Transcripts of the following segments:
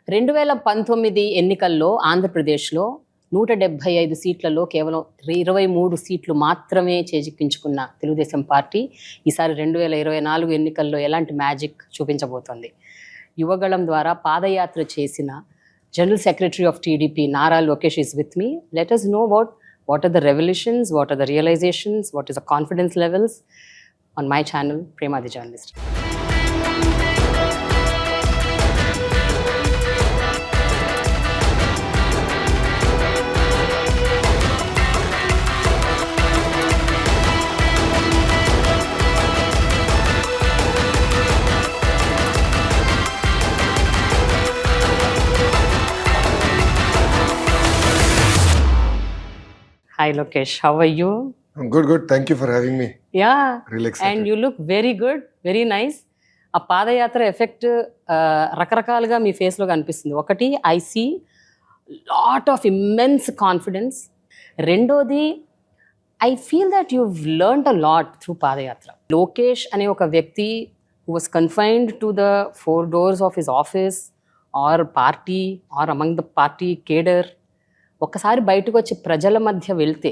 2019 ఎన్నికల్లో ఆంధ్రప్రదేశ్లో 175 సీట్లలో కేవలం 23 సీట్లు మాత్రమే చేజిక్కించుకున్న తెలుగుదేశం పార్టీ ఈసారి 2024 ఎన్నికల్లో ఎలాంటి మ్యాజిక్ చూపించబోతోంది. యువగళం ద్వారా పాదయాత్ర చేసిన general secretary of TDP Nara Lokesh is with me. Let us know what are the revelations, what are the realizations, what is the confidence levels on my channel, Prema the Journalist. Hi Lokesh, how are you? I'm good. Thank you for having me. Yeah, Really excited. and you look very good, very nice. ఆ పాదయాత్ర effect రకరకాలుగా మీ ఫేస్లో కనిపిస్తుంది. ఒకటి, I see lot of immense confidence. రెండోది, I feel that you learned a lot through padayatra. Lokesh అనే ఒక వ్యక్తి who was confined to the 4 doors of his office or party or among the party cadre, ఒక్కసారి బయటకు వచ్చి ప్రజల మధ్య వెళ్తే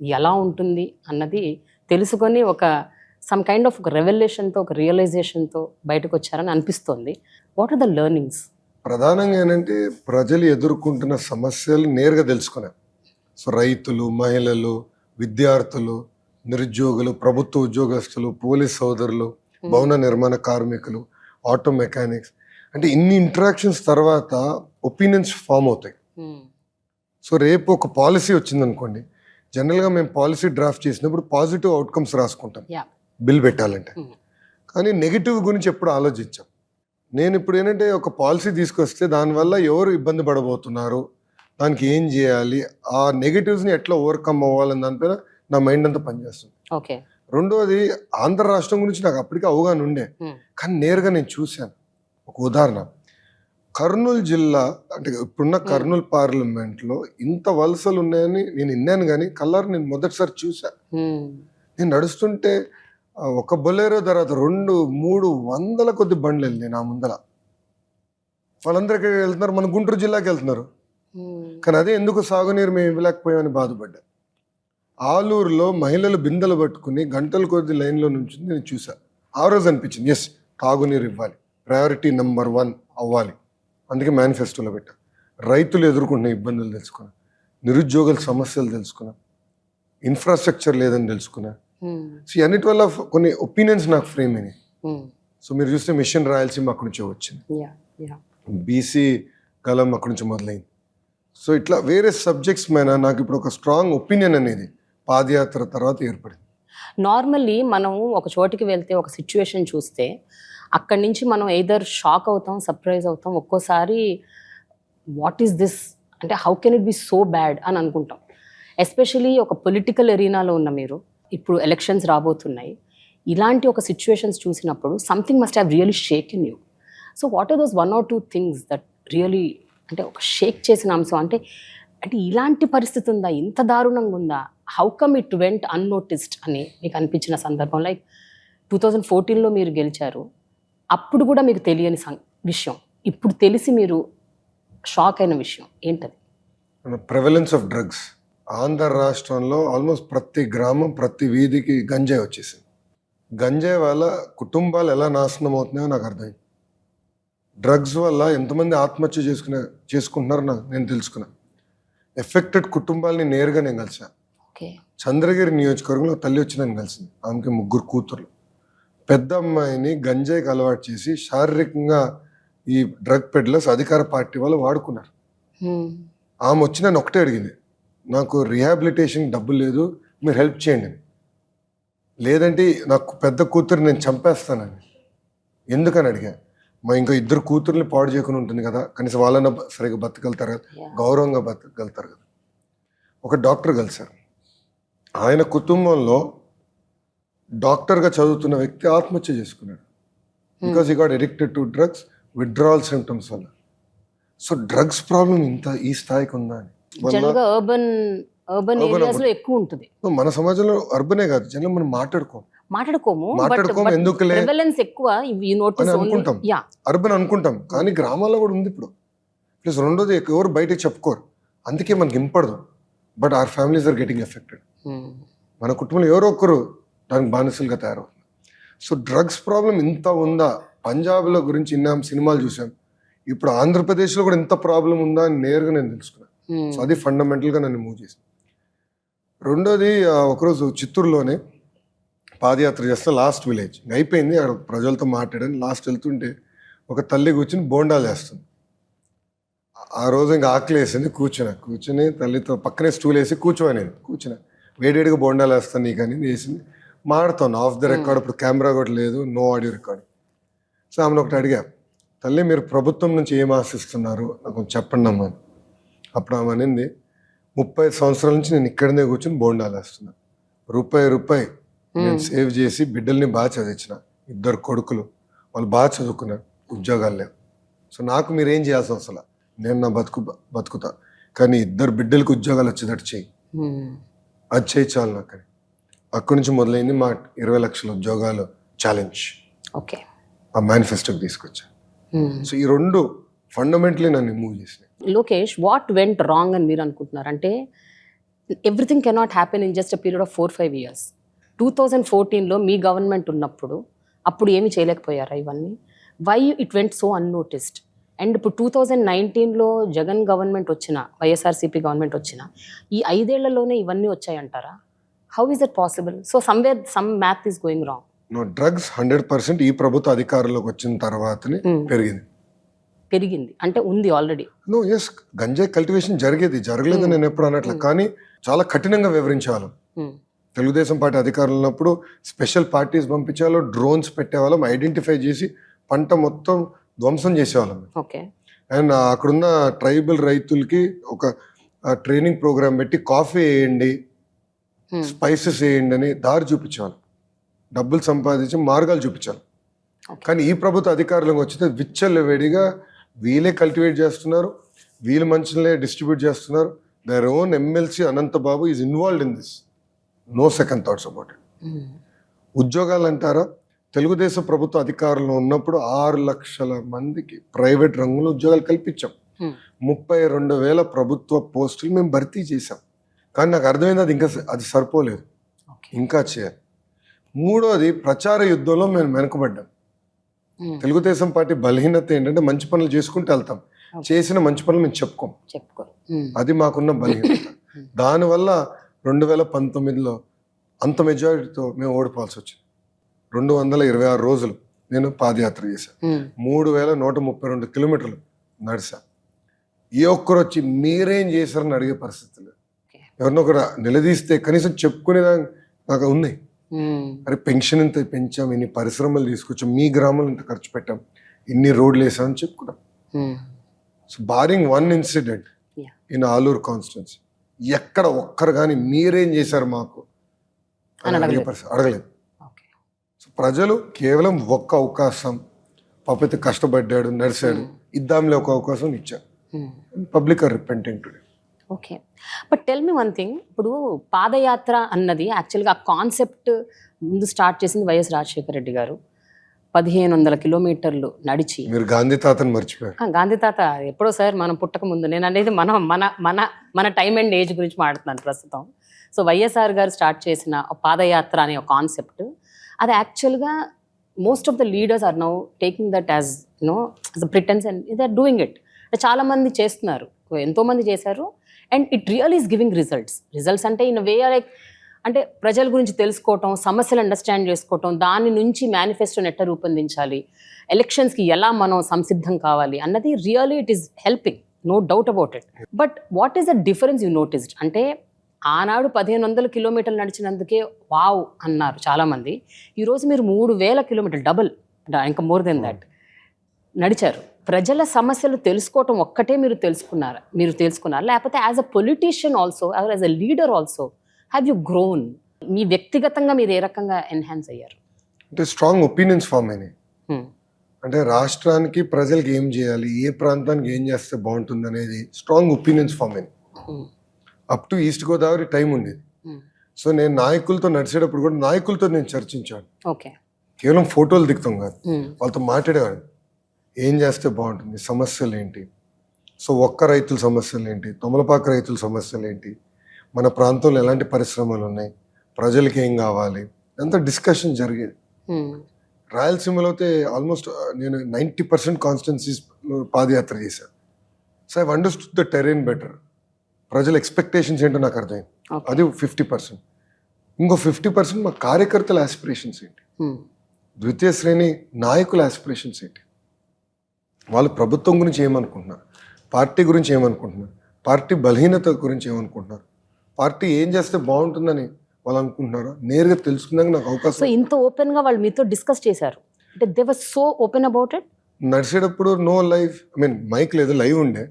ఎలా ఉంటుంది అన్నది తెలుసుకొని ఒక సమ్ కైండ్ ఆఫ్ ఒక రెవల్యూషన్తో, ఒక రియలైజేషన్తో బయటకు వచ్చారని అనిపిస్తోంది. What are the learnings? ప్రధానంగా ఏంటంటే ప్రజలు ఎదుర్కొంటున్న సమస్యలు నేరుగా తెలుసుకున్నారు. సో రైతులు, మహిళలు, విద్యార్థులు, నిరుద్యోగులు, ప్రభుత్వ ఉద్యోగస్తులు, పోలీస్ సోదరులు, భవన నిర్మాణ కార్మికులు, ఆటో మెకానిక్స్, అంటే ఇన్ని ఇంటరాక్షన్స్ తర్వాత ఒపీనియన్స్ ఫామ్ అవుతాయి. సో రేపు ఒక పాలసీ వచ్చిందనుకోండి, జనరల్గా మేము పాలసీ డ్రాఫ్ట్ చేసినప్పుడు పాజిటివ్ అవుట్కమ్స్ రాసుకుంటాం బిల్ పెట్టాలంటే, కానీ నెగిటివ్ గురించి ఎప్పుడు ఆలోచించాం. నేను ఇప్పుడు ఏంటంటే ఒక పాలసీ తీసుకొస్తే దానివల్ల ఎవరు ఇబ్బంది పడబోతున్నారు, దానికి ఏం చేయాలి, ఆ నెగిటివ్స్ని ఎట్లా ఓవర్కమ్ అవ్వాలని దానిపైన నా మైండ్ అంతా పనిచేస్తుంది. ఓకే. రెండోది, ఆంధ్ర రాష్ట్రం గురించి నాకు అప్పటికే అవగాహన ఉండే, కానీ నేరుగా నేను చూశాను. ఒక ఉదాహరణ, కర్నూలు జిల్లా అంటే ఇప్పుడున్న కర్నూలు పార్లమెంట్లో ఇంత వలసలు ఉన్నాయని నేను విన్నాను, కానీ కల్లారు నేను మొదటిసారి చూసా. నేను నడుస్తుంటే ఒక బొలేరో తర్వాత 200-300 కొద్ది బండ్లు వెళ్ళినాయి నా ముందర. వాళ్ళందరూ ఎక్కడికి వెళ్తున్నారు? మన గుంటూరు జిల్లాకి వెళ్తున్నారు. కానీ అదే ఎందుకు సాగునీరు మేము ఇవ్వలేకపోయామని బాధపడ్డా. ఆలూరులో మహిళలు బిందెలు పట్టుకుని గంటల కొద్ది లైన్లో నుంచి నేను చూసా. ఆ రోజు అనిపించింది, ఎస్, తాగునీరు ఇవ్వాలి, ప్రయారిటీ నెంబర్ 1 అవ్వాలి. అందుకే మేనిఫెస్టోలో పెట్టా. రైతులు ఎదుర్కొంటున్న ఇబ్బందులు తెలుసుకున్నా, నిరుద్యోగుల సమస్యలు తెలుసుకున్నా, ఇన్ఫ్రాస్ట్రక్చర్ లేదని తెలుసుకున్నా. సో అన్నిటి వల్ల కొన్ని ఒపీనియన్స్ నాకు ఫ్రేమ్ అయినాయి. సో మీరు చూస్తే మిషన్ రాయలసీమ అక్కడి నుంచే వచ్చింది, బీసీ గలం అక్కడి నుంచి మొదలైంది. సో ఇట్లా వేరే సబ్జెక్ట్స్ మీద నాకు ఇప్పుడు ఒక స్ట్రాంగ్ ఒపీనియన్ అనేది పాదయాత్ర తర్వాత ఏర్పడింది. నార్మల్లీ మనం ఒక చోటికి వెళ్తే ఒక సిచ్యువేషన్ చూస్తే అక్కడి నుంచి మనం ఎయిదర్ షాక్ అవుతాం, సర్ప్రైజ్ అవుతాం, ఒక్కోసారి వాట్ ఈస్ దిస్ అంటే how can it be so bad అని అనుకుంటాం. ఎస్పెషలీ ఒక పొలిటికల్ ఎరీనాలో ఉన్న మీరు, ఇప్పుడు ఎలక్షన్స్ రాబోతున్నాయి, ఇలాంటి ఒక సిచ్యువేషన్స్ చూసినప్పుడు something must have really shake in you. So what are those 1 or 2 things that really అంటే ఒక షేక్ చేసిన అంశం? అంటే ఇలాంటి పరిస్థితి ఉందా, ఇంత దారుణంగా ఉందా, how come it went unnoticed అని మీకు అనిపించిన సందర్భం? లైక్ 2014లో మీరు గెలిచారు, అప్పుడు కూడా మీకు తెలియని విషయం, ఇప్పుడు తెలిసి మీరు షాక్ అయిన విషయం ఏంటది? ప్రెవలెన్స్ ఆఫ్ డ్రగ్స్ ఆంధ్ర రాష్ట్రంలో ఆల్మోస్ట్ ప్రతి గ్రామం, ప్రతి వీధికి గంజాయి వచ్చేసింది. గంజాయి వల్ల కుటుంబాలు ఎలా నాశనం అవుతున్నాయో నాకు అర్థమైంది. డ్రగ్స్ వల్ల ఎంతమంది ఆత్మహత్య చేసుకుంటున్నారో నేను తెలుసుకున్నా. ఎఫెక్టెడ్ కుటుంబాలని నేరుగా నేను కలిసాను. చంద్రగిరి నియోజకవర్గంలో తల్లి వచ్చి నన్ను కలిసింది. ఆమెకి 3 కూతుర్లు. పెద్ద అమ్మాయిని గంజాయికి అలవాటు చేసి శారీరకంగా ఈ డ్రగ్ పెడ్లర్స్ అధికార పార్టీ వాళ్ళు వాడుకున్నారు. ఆమె వచ్చి నన్ను ఒకటే అడిగింది, నాకు రీహాబిలిటేషన్ డబ్బులు లేదు, మీరు హెల్ప్ చేయండి. లేదంటే నాకు పెద్ద కూతురు నేను చంపేస్తానని. ఎందుకని అడిగా. ఇంకా 2 కూతుర్ని పాడు చేయకుండా ఉంటుంది కదా, కనీసం వాళ్ళని సరిగ్గా బతకగలుగుతారు కదా, గౌరవంగా బతకగలుగుతారు కదా. ఒక డాక్టర్ కలిశారు. ఆయన కుటుంబంలో డాక్టర్గా చదువుతున్న వ్యక్తి ఆత్మహత్య చేసుకున్నాడు. Because he got addicted to drugs, withdrawal symptoms వల్ల. సో డ్రగ్స్ ప్రాబ్లం ఇంత ఈ స్థాయికి ఉందా అని. అర్బన్ ఏరియాస్లో ఎక్కువ ఉంటుంది. మన సమాజంలో అర్బనే కాదు, జనం మనం మాట్లాడుకోము ఎందుకులే ప్రివలెన్స్ ఎక్కువ అనుకుంటాం, అర్బన్ అనుకుంటాం, కానీ గ్రామాల్లో కూడా ఉంది. ఇప్పుడు ప్లస్ రెండోది ఎవరు బయటకు చెప్పుకోరు, అందుకే మనకి ఇంపడదు. But our families are getting affected. మన కుటుంబంలో ఎవరో ఒకరు దానికి బానిసలుగా తయారవుతుంది. సో డ్రగ్స్ ప్రాబ్లం ఇంత ఉందా, పంజాబ్లో గురించి విన్నాం, సినిమాలు చూసాం, ఇప్పుడు ఆంధ్రప్రదేశ్లో కూడా ఇంత ప్రాబ్లం ఉందా అని నేరుగా నేను తెలుసుకున్నాను. సో అది ఫండమెంటల్గా నన్ను మూవ్ చేసింది. రెండోది ఒకరోజు చిత్తూరులోనే పాదయాత్ర చేస్తే లాస్ట్ విలేజ్ అయిపోయింది, అక్కడ ప్రజలతో మాట్లాడాను. లాస్ట్ వెళ్తుంటే ఒక తల్లి కూర్చుని బోండాలు వేస్తుంది. ఆ రోజు ఇంకా ఆకలి వేసింది, కూర్చుని తల్లితో పక్కనే స్టూల్ వేసి కూర్చున్నా వేడివేడిగా బోండాలు వేస్తాను నీకు అని వేసింది. మాడుతాను ఆఫ్ ద రికార్డ్, ఇప్పుడు కెమెరా కూడా లేదు, నో ఆడియో రికార్డ్. సో ఆమెను ఒకటి అడిగా, తల్లి మీరు ప్రభుత్వం నుంచి ఏం ఆశిస్తున్నారు నాకు చెప్పండి అమ్మా. అప్పుడు ఆమె అనింది, 30 సంవత్సరాల నుంచి నేను ఇక్కడనే కూర్చొని బోండాలు వేస్తున్నాను, రూపాయి నేను సేవ్ చేసి బిడ్డల్ని బాగా చదివించిన, 2 కొడుకులు, వాళ్ళు బాగా చదువుకున్నారు, ఉద్యోగాలు లేవు. సో నాకు మీరేం చేయాల్సిన అవసరం, నేను నా బతుకుతా, కానీ 2 బిడ్డలకు ఉద్యోగాలు వచ్చేటట్టు చెయ్యి, అది చేయి చాలు నాకు అని. అక్కడి నుంచి మొదలైంది మా 20 లక్షల ఉద్యోగాలు ఛాలెంజ్. ఓకే, ఆ మేనిఫెస్టోకి తీసుకొచ్చా. సో ఈ 2 ఫండమెంటలీ నన్ను మూవ్ చేసినాయి. లోకేష్, వాట్ వెంట్ రాంగ్ అని మీరు అనుకుంటున్నారు? అంటే everything cannot happen in just a period of 4-5 years. 2014లో మీ గవర్నమెంట్ ఉన్నప్పుడు అప్పుడు ఏమి చేయలేకపోయారా ఇవన్నీ? Why it went so unnoticed? And ఇప్పుడు 2019లో జగన్ గవర్నమెంట్ వచ్చిన, వైఎస్ఆర్సీపీ గవర్నమెంట్ వచ్చిన ఈ 5 ఏళ్లలోనే ఇవన్నీ వచ్చాయంటారా? How is it possible? So somewhere some math is going wrong. No, drugs 100% ఈ ప్రభుత్వ అధికారంలోకి వచ్చిన తర్వాతనే పెరిగింది అంటే ఉంది ఆల్రెడీ. నో, ఎస్, గంజాయి కల్టివేషన్ జరగలేదు నేను ఎప్పుడు అనట్లే, కానీ చాలా కఠినంగా వివరించాలి. తెలుగుదేశం పార్టీ అధికారంలో ఉన్నప్పుడు స్పెషల్ పార్టీస్ పంపించేవాళ్ళు, డ్రోన్స్ పెట్టేవాళ్ళం, ఐడెంటిఫై చేసి పంట మొత్తం ధ్వంసం చేసేవాళ్ళం. ఓకే. అండ్ అక్కడున్న ట్రైబల్ రైతులకి ఒక ట్రైనింగ్ ప్రోగ్రామ్ పెట్టి కాఫీ వేయండి, స్పైసెస్ వేయండి అని దారి చూపించేవాళ్ళం, డబ్బులు సంపాదించి మార్గాలు చూపించాలి. కానీ ఈ ప్రభుత్వ అధికారంలోకి వచ్చితే విచ్చలవిడిగా వీళ్ళే కల్టివేట్ చేస్తున్నారు, వీళ్ళు మనుషులే డిస్ట్రిబ్యూట్ చేస్తున్నారు. Their own MLC Anantababu is involved in this, no second thoughts about it. ఉద్యోగాలు అంటారా, తెలుగుదేశం ప్రభుత్వ అధికారంలో ఉన్నప్పుడు 6 లక్షల మందికి ప్రైవేట్ రంగంలో ఉద్యోగాలు కల్పించాం. 32,000 ప్రభుత్వ పోస్టులు మేము భర్తీ చేశాం. కానీ నాకు అర్థమైంది అది సరిపోలేదు, ఇంకా చేయాలి. మూడోది, ప్రచార యుద్ధంలో మేము వెనుకబడ్డాం. తెలుగుదేశం పార్టీ బలహీనత ఏంటంటే మంచి పనులు చేసుకుంటూ వెళ్తాం, చేసిన మంచి పనులు మేము చెప్పుకోం. అది మాకున్న బలహీనత. దానివల్ల 2019లో అంత మెజారిటీతో మేము ఓడిపోవాల్సి వచ్చింది. 226 రోజులు నేను పాదయాత్ర చేశాను, 3,132 కిలోమీటర్లు నడిచా. ఏ ఒక్కరు వచ్చి మీరేం చేశారని అడిగే పరిస్థితి లేదు. ఎవరినొకరు నిలదీస్తే కనీసం చెప్పుకునేదా నాకు ఉంది. అరే పెన్షన్ ఇంత పెంచాం, ఇన్ని పరిశ్రమలు తీసుకొచ్చాం, మీ గ్రామంలో ఇంత ఖర్చు పెట్టాం, ఇన్ని రోడ్లు వేసామని చెప్పుకున్నాం. So barring 1 incident in Aluru constituency, ఎక్కడ ఒక్కరు కానీ మీరేం చేశారు మాకు అడగలేదు. సో ప్రజలు కేవలం ఒక్క అవకాశం, పాపైతే కష్టపడ్డాడు, నడిచాడు, ఇద్దాంలే ఒక అవకాశం ఇచ్చారు. Public are repenting today. Okay, but tell me one thing. ఇప్పుడు పాదయాత్ర అన్నది యాక్చువల్గా ఆ కాన్సెప్ట్ ముందు స్టార్ట్ చేసింది వైఎస్ రాజశేఖర రెడ్డి గారు. 1,500 కిలోమీటర్లు నడిచి. మీరు గాంధీ తాతని మర్చిపోయారు. గాంధీ తాత ఎప్పుడో సార్, మనం పుట్టక ముందు. నేను అనేది మన టైమ్ అండ్ ఏజ్ గురించి మాట్లాడుతున్నాను ప్రస్తుతం. సో వైఎస్ఆర్ గారు స్టార్ట్ చేసిన పాదయాత్ర అనే ఒక కాన్సెప్ట్, అది యాక్చువల్గా most of the leaders are now taking that as a pretence and they are doing it. చాలామంది చేస్తున్నారు, ఎంతోమంది చేశారు. And it real is giving results అంటే ఇన్ వే లైక్, అంటే ప్రజల గురించి తెలుసుకోవటం, సమస్యలు అండర్స్టాండ్ చేసుకోవటం, దాని నుంచి మేనిఫెస్టోని ఎట్లా రూపొందించాలి, ఎలక్షన్స్కి ఎలా మనం సంసిద్ధం కావాలి అన్నది really it is helping, no doubt about it. But what is the difference you noticed? అంటే ఆనాడు 1,500 కిలోమీటర్లు నడిచినందుకే వావ్ అన్నారు చాలామంది. ఈరోజు మీరు 3,000 కిలోమీటర్లు, డబుల్, ఇంకా మోర్ దెన్ దాట్ నడిచారు. ప్రజల సమస్యలు తెలుసుకోవటం ఒక్కటే మీరు తెలుసుకున్నారు, లేకపోతే as a politician also, as a leader also have you grown? మీ వ్యక్తిగతంగా మీరు ఏ రకంగా ఎన్హాన్స్ అయ్యారు? అంటే స్ట్రాంగ్ ఒపీనియన్స్ ఫామ్ అయినాయి. అంటే రాష్ట్రానికి ప్రజలకి ఏం చేయాలి, ఏ ప్రాంతానికి ఏం చేస్తే బాగుంటుంది అనేది స్ట్రాంగ్ ఒపీనియన్స్ ఫామ్ అయినాయి. Up to east Godavari time ఉండేది. సో నేను నాయకులతో నడిచేటప్పుడు కూడా నాయకులతో నేను చర్చించాను. కేవలం ఫోటోలు దిగుతాం కాదు, వాళ్ళతో మాట్లాడేవాడిని. ఏం చేస్తే బాగుంటుంది, సమస్యలు ఏంటి, సో ఒక్క రైతుల సమస్యలు ఏంటి, తొమలపాక రైతుల సమస్యలు ఏంటి, మన ప్రాంతంలో ఎలాంటి పరిశ్రమలు ఉన్నాయి, ప్రజలకి ఏం కావాలి, అంతా డిస్కషన్ జరిగేది. రాయలసీమలో అయితే ఆల్మోస్ట్ నేను 90% కాన్స్టిట్యున్సీస్లో పాదయాత్ర చేశాను. So I understood the Tarain better. ప్రజల ఎక్స్పెక్టేషన్స్ ఏంటో నాకు అర్థమైంది. అది 50%. ఇంకో 50% మా కార్యకర్తల ఆస్పిరేషన్స్ ఏంటి, ద్వితీయ శ్రేణి నాయకుల ఆస్పిరేషన్స్ ఏంటి, వాళ్ళు ప్రభుత్వం గురించి ఏమనుకుంటున్నారు, పార్టీ గురించి ఏమనుకుంటున్నారు, పార్టీ బలహీనత గురించి ఏమనుకుంటున్నారు, పార్టీ ఏం చేస్తే బాగుంటుందని వాళ్ళు అనుకుంటున్నారో నేరుగా తెలుసుకున్నాక నాకు సో అవకాశం. ఇంత ఓపెన్ గా వాళ్ళు మీతో డిస్కస్ చేశారు అంటే they were so open about it. నడిచేటప్పుడు no live, I mean mike లేదు, లైవ్ ఉండే.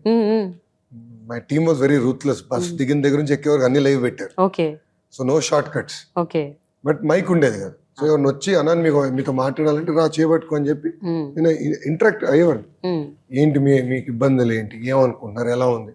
My team was very ruthless. Bus దిగిన దగ్గర నుంచి ఎక్కే వరకు అన్ని లైవ్ పెట్టారు. Okay so no short cuts. Okay but mike ఉండేది కదా. సో ఎవరిని వచ్చి అన్నాను మీతో మాట్లాడాలంటే రా చేపట్టుకో అని చెప్పి నేను ఇంటరాక్ట్ అయ్యేవాడిని. ఏంటి మీకు ఇబ్బందులు ఏంటి, ఏమనుకుంటున్నారు, ఎలా ఉంది.